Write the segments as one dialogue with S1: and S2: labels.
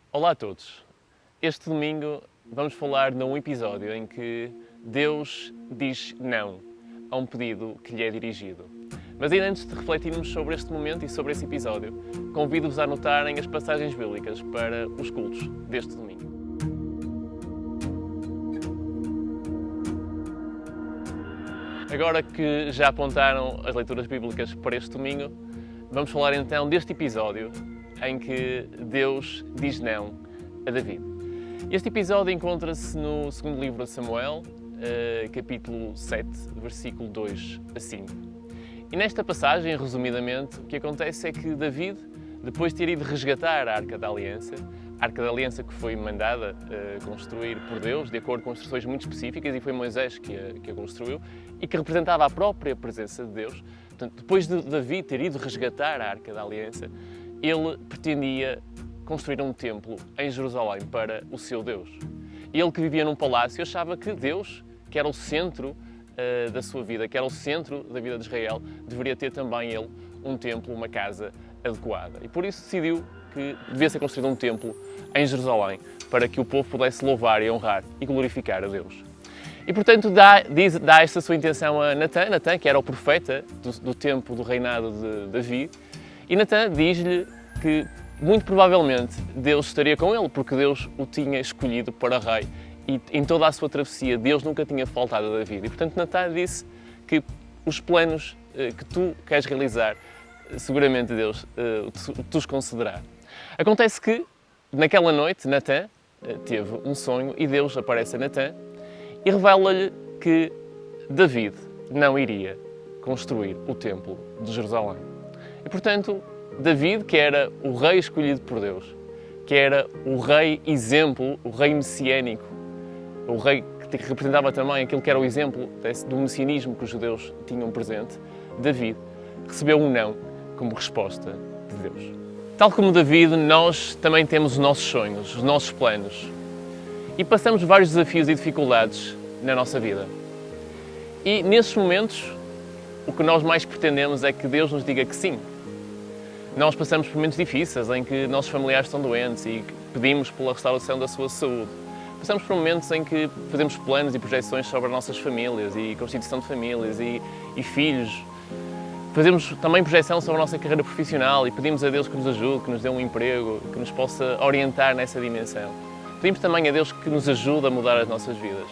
S1: Olá a todos! Este domingo vamos falar num episódio em que Deus diz não a um pedido que lhe é dirigido. Mas ainda antes de refletirmos sobre este momento e sobre esse episódio, convido-vos a anotarem as passagens bíblicas para os cultos deste domingo. Agora que já apontaram as leituras bíblicas para este domingo, vamos falar então deste episódio em que Deus diz não a David. Este episódio encontra-se no segundo livro de Samuel, capítulo 7, versículo 2 a 5. E nesta passagem, resumidamente, o que acontece é que David, depois de ter ido resgatar a Arca da Aliança que foi mandada construir por Deus, de acordo com instruções muito específicas, e foi Moisés que a construiu, e que representava a própria presença de Deus. Portanto, depois de David ter ido resgatar a Arca da Aliança, ele pretendia construir um templo em Jerusalém para o seu Deus. Ele, que vivia num palácio, achava que Deus, que era o centro da sua vida, que era o centro da vida de Israel, deveria ter também ele um templo, uma casa adequada. E por isso decidiu que devia ser construído um templo em Jerusalém, para que o povo pudesse louvar e honrar e glorificar a Deus. E, portanto, dá esta sua intenção a Natã, que era o profeta do tempo do reinado de Davi, e Natã diz-lhe que, muito provavelmente, Deus estaria com ele, porque Deus o tinha escolhido para rei, e em toda a sua travessia, Deus nunca tinha faltado a Davi. E, portanto, Natã disse que os planos que tu queres realizar, seguramente Deus te os concederá. Acontece que, naquela noite, Natã teve um sonho e Deus aparece a Natã e revela-lhe que David não iria construir o templo de Jerusalém. E, portanto, David, que era o rei escolhido por Deus, que era o rei exemplo, o rei messiânico, o rei que representava também aquilo que era o exemplo do messianismo que os judeus tinham presente, David recebeu um não como resposta de Deus. Tal como David, nós também temos os nossos sonhos, os nossos planos. E passamos vários desafios e dificuldades na nossa vida. E nesses momentos, o que nós mais pretendemos é que Deus nos diga que sim. Nós passamos por momentos difíceis em que nossos familiares estão doentes e pedimos pela restauração da sua saúde. Passamos por momentos em que fazemos planos e projeções sobre as nossas famílias e constituição de famílias e filhos. Fazemos também projeção sobre a nossa carreira profissional e pedimos a Deus que nos ajude, que nos dê um emprego, que nos possa orientar nessa dimensão. Pedimos também a Deus que nos ajude a mudar as nossas vidas.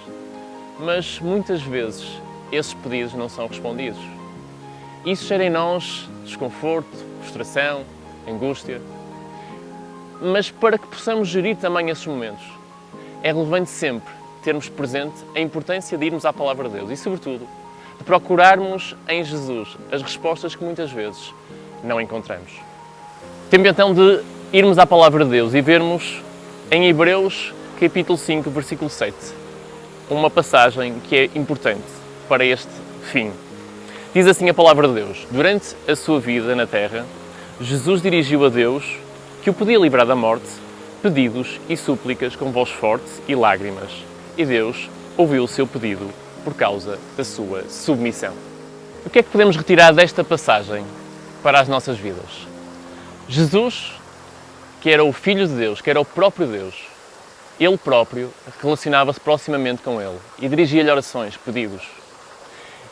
S1: Mas muitas vezes esses pedidos não são respondidos. Isso gera em nós desconforto, frustração, angústia. Mas para que possamos gerir também esses momentos, é relevante sempre termos presente a importância de irmos à Palavra de Deus e, sobretudo, de procurarmos em Jesus as respostas que muitas vezes não encontramos. Tempo então de irmos à Palavra de Deus e vermos em Hebreus capítulo 5, versículo 7, uma passagem que é importante para este fim. Diz assim a Palavra de Deus: durante a sua vida na terra, Jesus dirigiu a Deus, que o podia livrar da morte, pedidos e súplicas com voz forte e lágrimas. E Deus ouviu o seu pedido por causa da sua submissão. O que é que podemos retirar desta passagem para as nossas vidas? Jesus, que era o Filho de Deus, que era o próprio Deus, Ele próprio relacionava-se proximamente com Ele e dirigia-lhe orações, pedidos.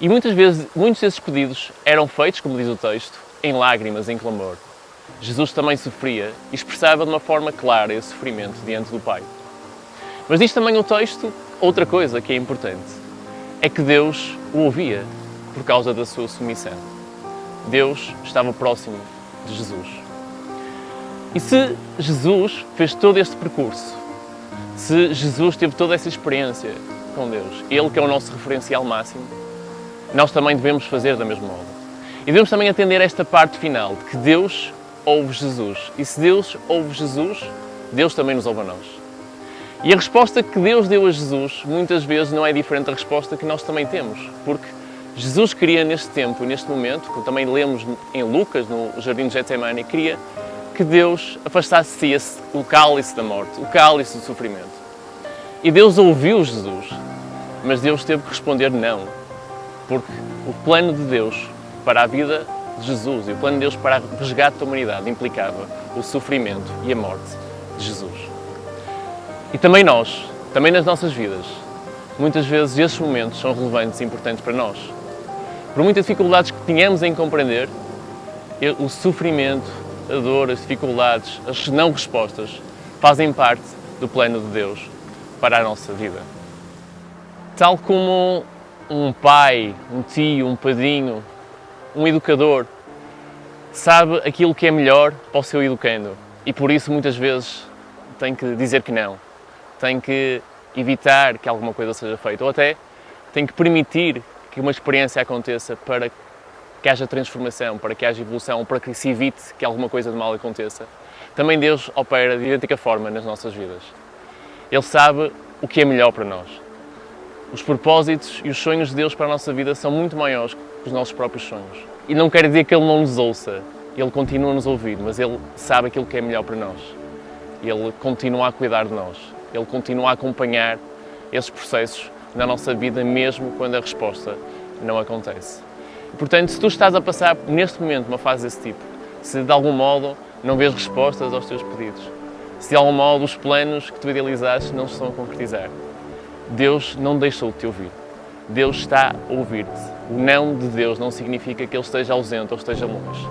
S1: E muitas vezes, muitos desses pedidos eram feitos, como diz o texto, em lágrimas, em clamor. Jesus também sofria e expressava de uma forma clara esse sofrimento diante do Pai. Mas diz também o texto outra coisa que é importante. É que Deus o ouvia por causa da sua submissão. Deus estava próximo de Jesus. E se Jesus fez todo este percurso, se Jesus teve toda essa experiência com Deus, Ele que é o nosso referencial máximo, nós também devemos fazer da mesma modo. E devemos também atender a esta parte final, de que Deus ouve Jesus. E se Deus ouve Jesus, Deus também nos ouve a nós. E a resposta que Deus deu a Jesus, muitas vezes, não é diferente da resposta que nós também temos. Porque Jesus queria, neste tempo, neste momento, como também lemos em Lucas, no Jardim de Getsemane, queria que Deus afastasse de si o cálice da morte, o cálice do sofrimento. E Deus ouviu Jesus, mas Deus teve que responder não. Porque o plano de Deus para a vida de Jesus e o plano de Deus para o resgate da humanidade implicava o sofrimento e a morte de Jesus. E também nós, também nas nossas vidas, muitas vezes estes momentos são relevantes e importantes para nós. Por muitas dificuldades que tenhamos em compreender, o sofrimento, a dor, as dificuldades, as não respostas, fazem parte do plano de Deus para a nossa vida. Tal como um pai, um tio, um padrinho, um educador, sabe aquilo que é melhor para o seu educando e por isso muitas vezes tem que dizer que não, tem que evitar que alguma coisa seja feita ou até tem que permitir que uma experiência aconteça para que haja transformação, para que haja evolução, para que se evite que alguma coisa de mal aconteça. Também Deus opera de idêntica forma nas nossas vidas. Ele sabe o que é melhor para nós. Os propósitos e os sonhos de Deus para a nossa vida são muito maiores que os nossos próprios sonhos. E não quer dizer que Ele não nos ouça, Ele continua a nos ouvir, mas Ele sabe aquilo que é melhor para nós. Ele continua a cuidar de nós, Ele continua a acompanhar esses processos na nossa vida, mesmo quando a resposta não acontece. Portanto, se tu estás a passar neste momento uma fase desse tipo, se de algum modo não vês respostas aos teus pedidos, se de algum modo os planos que tu idealizaste não se estão a concretizar, Deus não deixou de te ouvir. Deus está a ouvir-te. O não de Deus não significa que Ele esteja ausente ou esteja longe.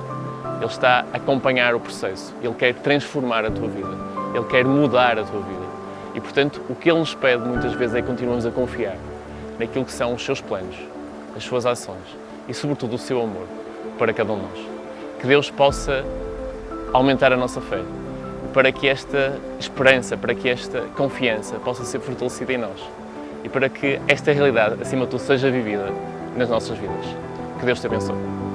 S1: Ele está a acompanhar o processo. Ele quer transformar a tua vida. Ele quer mudar a tua vida. E, portanto, o que Ele nos pede muitas vezes é que continuemos a confiar naquilo que são os seus planos, as suas ações e, sobretudo, o seu amor para cada um de nós. Que Deus possa aumentar a nossa fé, para que esta esperança, para que esta confiança possa ser fortalecida em nós e para que esta realidade, acima de tudo, seja vivida nas nossas vidas. Que Deus te abençoe.